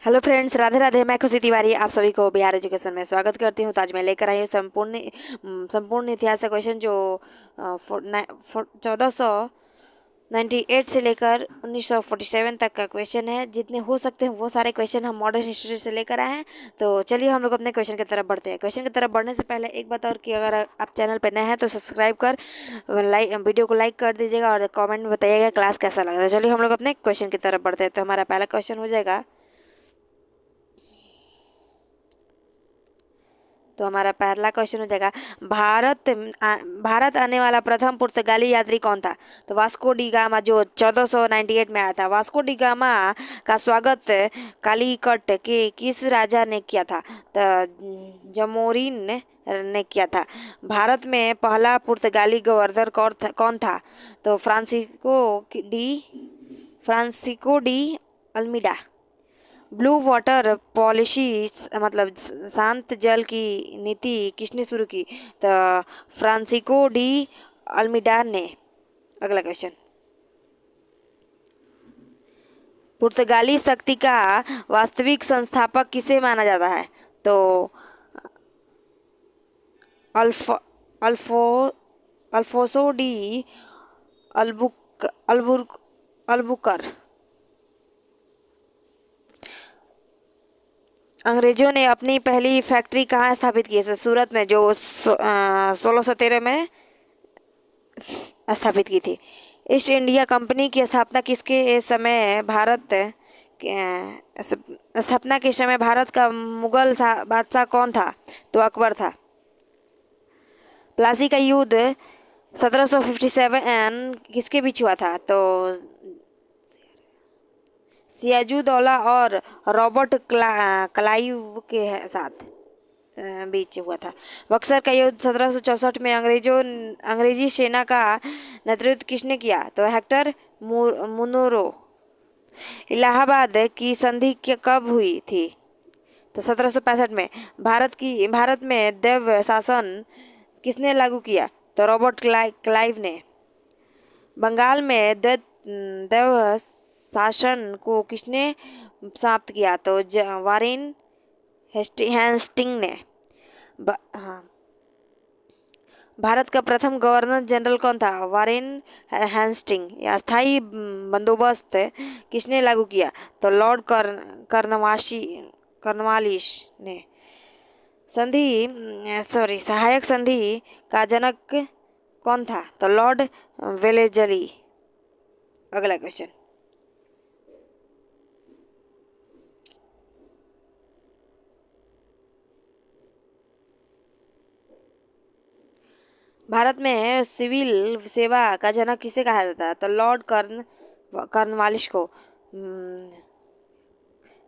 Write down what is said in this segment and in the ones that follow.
Hello friends, Radhe Radhe. मैं खुशी तिवारी आप सभी को बिहार एजुकेशन में स्वागत करती हूँ। तो आज मैं लेकर आई हूँ संपूर्ण इतिहास का क्वेश्चन जो 1498 से लेकर 1947 तक का क्वेश्चन है। जितने हो सकते हैं वो सारे क्वेश्चन हम मॉडर्न हिस्ट्री से लेकर आए हैं। तो चलिए हम लोग अपने क्वेश्चन की तरफ बढ़ते हैं। क्वेश्चन की तरफ बढ़ने से पहले एक बात और कि अगर आप चैनल पर नए हैं तो सब्सक्राइब कर वीडियो को लाइक कर दीजिएगा और कमेंट में बताइएगा क्लास कैसा लगा। तो चलिए हम लोग अपने क्वेश्चन की तरफ बढ़ते हैं। तो हमारा पहला क्वेश्चन हो जाएगा। तो हमारा पहला क्वेश्चन हो जाएगा, भारत आने वाला प्रथम पुर्तगाली यात्री कौन था? तो वास्को डी गामा, जो 1498 में आया था। वास्को डी गामा का स्वागत कालीकट के किस राजा ने किया था? तो जमोरिन ने किया था। भारत में पहला पुर्तगाली गवर्नर कौन था? तो Francisco de Almeida. Blue water policy मतलब शांत जल की नीति किसने शुरू की? तो फ्रांसिको डी अल्मीडा ने। अगला क्वेश्चन, पुर्तगाली शक्ति का वास्तविक संस्थापक किसे माना जाता है? तो अल्फो अल्फो अल्फोसो डी अल्बुकर। अंग्रेजों ने अपनी पहली फैक्ट्री कहाँ स्थापित की? तो सूरत में, जो 1613 में स्थापित की थी। ईस्ट इंडिया कंपनी की स्थापना किसके समय भारत स्थापना के समय भारत का मुगल बादशाह कौन था? तो अकबर था। प्लासी का युद्ध 1757 किसके बीच हुआ था? तो सियाजुद्दौला और रॉबर्ट क्लाइव के साथ बीच हुआ था। बक्सर का युद्ध 1764 में अंग्रेजी सेना का नेतृत्व किसने किया? तो हेक्टर मुनरो। इलाहाबाद की संधि कब हुई थी? तो 1765 में। भारत में दैव शासन किसने लागू किया? तो रॉबर्ट क्लाइव ने। बंगाल में दैव शासन को किसने समाप्त किया? तो वारेन हेस्टिंग ने। हाँ। भारत का प्रथम गवर्नर जनरल कौन था? Warren Hasting. अस्थाई बंदोबस्त किसने लागू किया? तो लॉर्ड कर्नवालिस ने। सहायक संधि का जनक कौन था? तो लॉर्ड वेलेजली। अगला क्वेश्चन, भारत में सिविल सेवा का जनक किसे कहा जाता है? तो लॉर्ड कर्नवालिस को।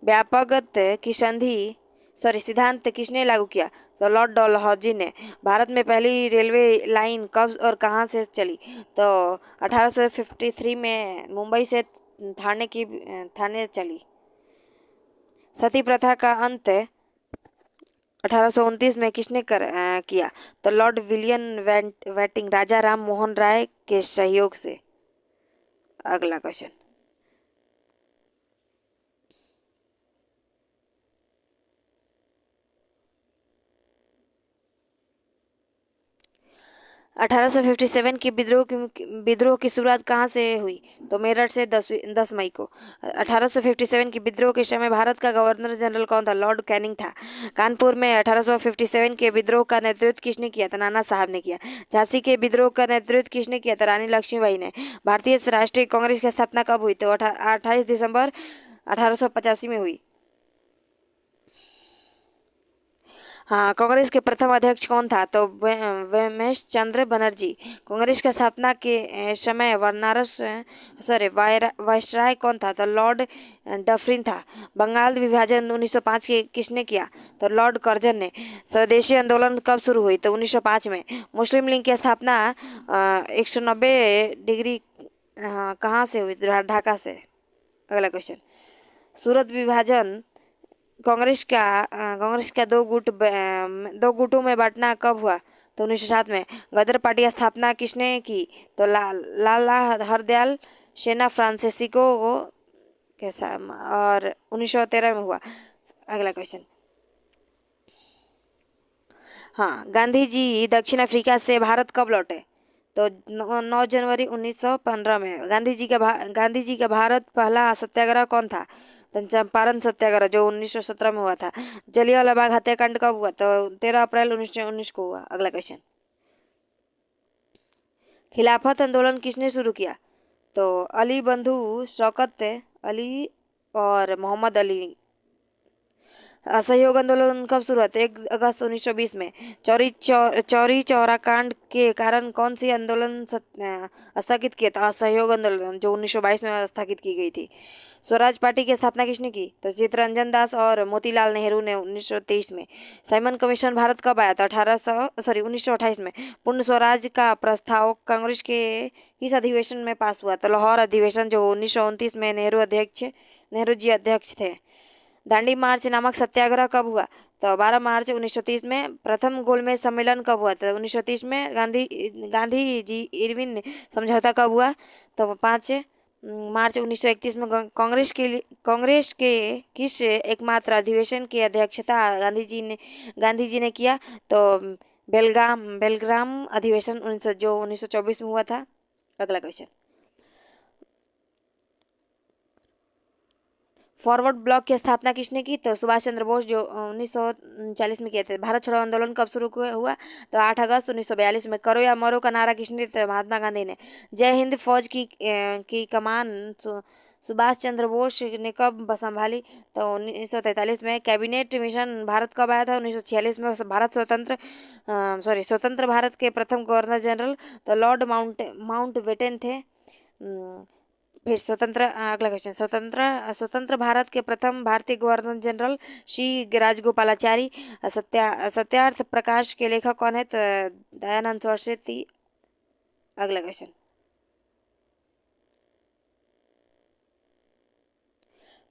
व्यापकत की सिद्धांत किसने लागू किया? तो लॉर्ड डलहौजी ने। भारत में पहली रेलवे लाइन कब और कहाँ से चली? तो 1853 में मुंबई से थाने चली। सती प्रथा का अंत 1829 में किसने किया? तो लॉर्ड विलियम वेटिंग, राजा राम मोहन राय के सहयोग से। अगला क्वेश्चन, 1857 की विद्रोह की शुरुआत कहाँ से हुई? तो मेरठ से 10 मई को। 1857 की विद्रोह के समय भारत का गवर्नर जनरल कौन था? लॉर्ड कैनिंग था। कानपुर में 1857 के विद्रोह का नेतृत्व किसने किया था? नाना साहब ने किया। झांसी के विद्रोह का नेतृत्व किसने किया था? रानी लक्ष्मीबाई ने। भारतीय राष्ट्रीय कांग्रेस की स्थापना कब हुई? तो 28 दिसंबर 1885 में हुई। हाँ, कांग्रेस के प्रथम अध्यक्ष कौन था? तो वेमेश चंद्र बनर्जी। कांग्रेस की स्थापना के समय वायसराय कौन था? तो लॉर्ड डफरिन था। बंगाल विभाजन 1905 के किसने किया? तो लॉर्ड कर्जन ने। स्वदेशी आंदोलन कब शुरू हुई? तो 1905 में। मुस्लिम लीग की स्थापना 190 कहाँ से हुई? ढाका से। अगला क्वेश्चन, सूरत विभाजन कांग्रेस का दो गुटों में बांटना कब हुआ? तो 1907 में। गदर पार्टी की स्थापना किसने की? तो लाला हरदयाल सेना फ्रांसिस्को कैसा और 1913 में हुआ। अगला क्वेश्चन। हाँ, गांधी जी दक्षिण अफ्रीका से भारत कब लौटे? तो 9 जनवरी 1915 में। गांधी जी का भारत पहला सत्याग्रह कौन था? तो चंपारण सत्याग्रह जो 1917 में हुआ था। जलियांवाला बाग हत्याकांड कब हुआ? तो 13 अप्रैल 1919 को हुआ। अगला क्वेश्चन। खिलाफत आंदोलन किसने शुरू किया? तो अली बंधु शौकत अली और मोहम्मद अली। असहयोग आंदोलन कब शुरू हुआ? तो 1 अगस्त 1920 में। चौरी चौरा कांड के कारण कौन सी आंदोलन स्थगित किया था? असहयोग आंदोलन जो 1922 में स्थगित की गई थी। स्वराज पार्टी की स्थापना किसने की? तो चित्तरंजन दास और मोतीलाल नेहरू ने 1923 में। साइमन कमीशन भारत कब आया था? 1928 में। पूर्ण स्वराज का प्रस्ताव कांग्रेस के किस अधिवेशन में पास हुआ? तो लाहौर अधिवेशन जो 1929 में नेहरू जी अध्यक्ष थे। दांडी मार्च नामक सत्याग्रह कब हुआ? तो 12 मार्च 1930 में। प्रथम गोलमेज सम्मेलन कब हुआ? तो 1930 में। गांधी जी इरविन समझौता कब हुआ? तो 5 मार्च 1931 में। कांग्रेस के किस एकमात्र अधिवेशन की अध्यक्षता गांधी जी ने किया? तो बेलग्राम अधिवेशन 1924 में हुआ था। अगला क्वेश्चन। फॉरवर्ड ब्लॉक की स्थापना किसने की? तो सुभाष चंद्र बोस जो 1940 में किए थे। भारत छोड़ो आंदोलन कब शुरू हुआ? तो 8 अगस्त 1942 में। करो या मरो का नारा किसने दिया? तो महात्मा गांधी ने। जय हिंद फौज की कमान सुभाष चंद्र बोस ने कब संभाली? तो 1943 में। कैबिनेट मिशन भारत कब आया था? 1946 में। स्वतंत्र भारत के प्रथम गवर्नर जनरल तो लॉर्ड माउंटबेटन थे। फिर अगला क्वेश्चन। स्वतंत्र भारत के प्रथम भारतीय गवर्नर जनरल श्री राजगोपालाचारी। सत्यार्थ प्रकाश के लेखक कौन है? तो दयानंद सरस्वती। अगला क्वेश्चन।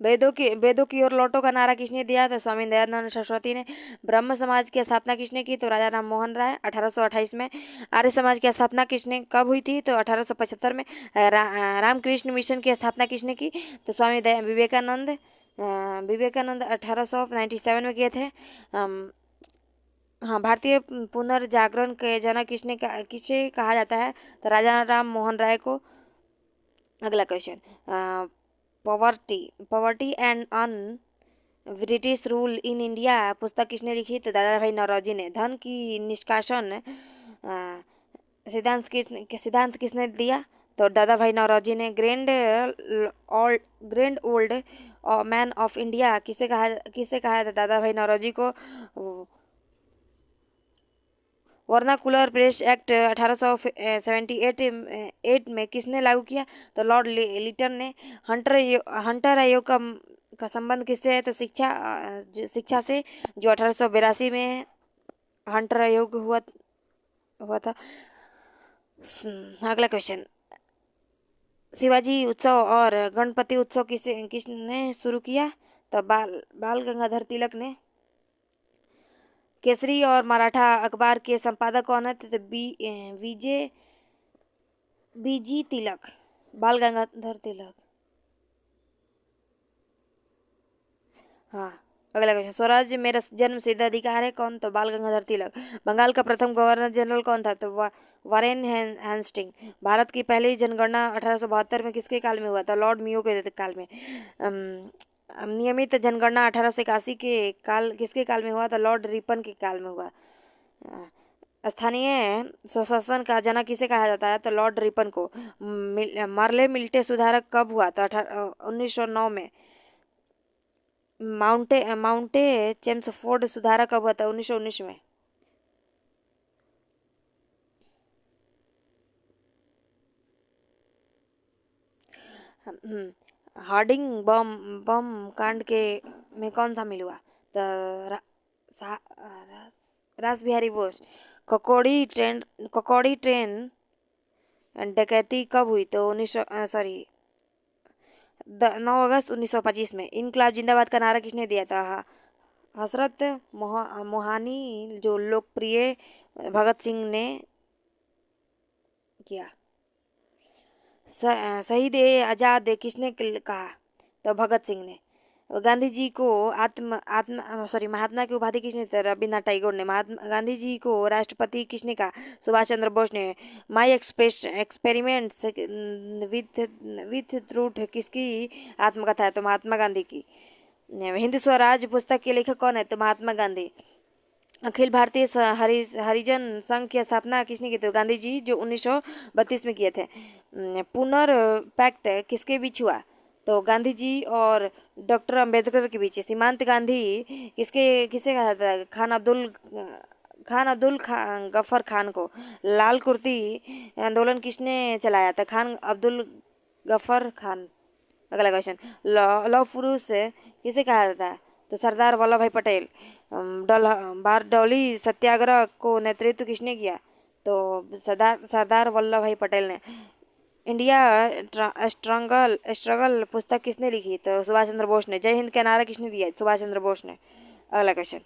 वेदों की ओर लौटो का नारा किसने दिया? तो स्वामी दयानंद सरस्वती ने। ब्रह्म समाज की स्थापना किसने की? तो राजा राम मोहन राय 1828 में। आर्य समाज की स्थापना किसने कब हुई थी? तो 1875 में। रामकृष्ण मिशन की स्थापना किसने की? तो विवेकानंद 1897 में किए थे। हाँ, भारतीय पुनर्जागरण के जनक किसे कहा जाता है? तो राजा राम मोहन राय को। अगला question. Poverty poverty and un British rule in India पुस्तक किसने लिखी? तो दादा भाई नौरोजी ने। धन की निष्कासन सिद्धांत किसने दिया? तो दादा भाई नौरोजी ने। Grand old man of India किसे कहा था? दादा भाई नौरोजी को। वर्नाकुलर प्रेस एक्ट 1878 में किसने लागू किया? तो लॉर्ड लिटन ने। हंटर आयोग का संबंध किससे है? तो शिक्षा से जो 1882 में हंटर आयोग हुआ था। अगला क्वेश्चन। शिवाजी उत्सव और गणपति उत्सव किसने शुरू किया? तो बाल गंगाधर तिलक ने। केसरी और मराठा अखबार के संपादक कौन है? तो बीजी तिलक। बाल गंगाधर तिलक। हाँ। अगला क्वेश्चन। स्वराज मेरा जन्म सिद्ध अधिकार है कौन? तो बाल गंगाधर तिलक। बंगाल का प्रथम गवर्नर जनरल कौन था? तो वारेन हेस्टिंग। भारत की पहली जनगणना 1872 में किसके काल में हुआ था? लॉर्ड मियो के काल में। नियमित जनगणना 1881 के किसके काल में हुआ था? लॉर्ड रिपन के काल में हुआ। स्थानीय स्वशासन का जनक किसे कहा जाता है? तो लॉर्ड रिपन को। मरले मिल्टे सुधारक कब हुआ? तो 1909 में। माउंटे चेम्सफोर्ड सुधारक कब हुआ था? 1919 में। हार्डिंग बम बम कांड के में कौन शामिल हुआ? तो रास बिहारी बोस। ककौड़ी ट्रेन डकैती कब हुई? तो 9 अगस्त 1925 में। इनकलाब जिंदाबाद का नारा किसने दिया था? हसरत मोहानी जो लोकप्रिय भगत सिंह ने किया। शहीद ए आजाद किसने कहा? तो भगत सिंह ने। गांधी जी को आत्म आत्म सॉरी महात्मा की उपाधि किसने दी? रविन्द्रनाथ टैगोर ने। महात्मा गांधी जी को राष्ट्रपति किसने कहा? सुभाष चंद्र बोस ने। My experiments with with truth किसकी आत्मकथा है? तो महात्मा गांधी की। हिंद स्वराज पुस्तक के लेखक कौन है? तो महात्मा गांधी। अखिल भारतीय हरिजन संघ की स्थापना किसने की? तो गांधी जी, जो 1932 में किए थे। पुनर्पैक्ट किसके बीच हुआ? तो गांधी जी और डॉक्टर अंबेडकर के बीच। सीमांत गांधी किसके किसे कहा जाता है? खान अब्दुल खान गफर खान को। लाल कुर्ती आंदोलन किसने चलाया था? खान अब्दुल गफर खान। अगला क्वेश्चन, लौह पुरुष किसे कहा जाता है? तो सरदार वल्लभ भाई पटेल। बारडोली सत्याग्रह को नेतृत्व किसने किया? तो सरदार वल्लभ भाई पटेल ने। इंडिया स्ट्रगल स्ट्रगल पुस्तक किसने लिखी? तो सुभाष चंद्र बोस ने। जय हिंद का नारा किसने दिया? सुभाष चंद्र बोस ने। अगला क्वेश्चन,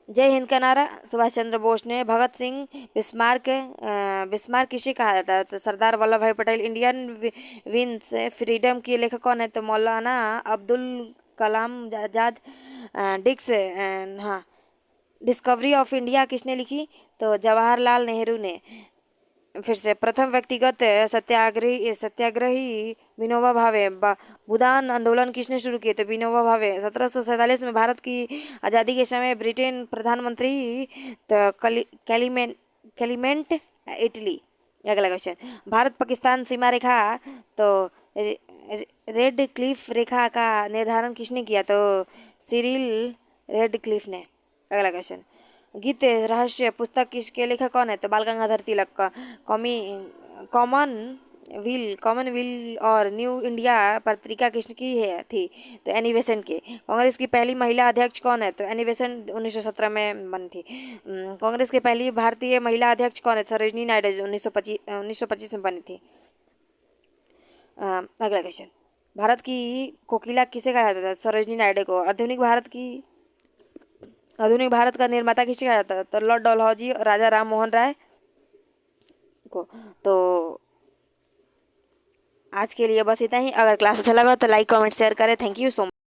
जय हिंद का नारा सुभाष चंद्र बोस ने। भगत सिंह बिस्मार्क किसे कहा जाता है? तो सरदार वल्लभ भाई पटेल। इंडियन विंस फ्रीडम के लेखक कौन है? तो मौलाना अब्दुल कलाम आजाद। डिक्स हाँ, डिस्कवरी ऑफ इंडिया किसने लिखी? तो जवाहरलाल नेहरू ने। फिर से, प्रथम व्यक्तिगत सत्याग्रही विनोबा भावे। भूदान आंदोलन किसने शुरू किए? तो विनोबा भावे। 1747 में भारत की आज़ादी के समय ब्रिटेन प्रधानमंत्री तो कैलिमेंट इटली। अगला क्वेश्चन, भारत पाकिस्तान सीमा रेखा तो रेड क्लिफ रेखा का निर्धारण किसने किया? तो सिरिल रेड क्लिफ ने। अगला क्वेश्चन, गीत रहस्य पुस्तक किसके लेखक कौन है? तो बाल गंगाधर तिलक का। कॉमी कॉमनविल और न्यू इंडिया पत्रिका किसकी है थी? तो एनी बेसेंट के। कांग्रेस की पहली महिला अध्यक्ष कौन है? तो एनी बेसेंट 1917 में बनी थी। कांग्रेस की पहली भारतीय महिला अध्यक्ष कौन है? सरोजिनी नायडू, 1925 में बनी थी। अगला क्वेश्चन, भारत की कोकिला किसे कहा जाता है? सरोजिनी नायडू को। आधुनिक भारत का निर्माता किसे कहा जाता है? तो लॉर्ड डलहौजी और राजा राम मोहन राय को। तो आज के लिए बस इतना ही। अगर क्लास अच्छा लगा तो लाइक कमेंट शेयर करें। Thank you so much.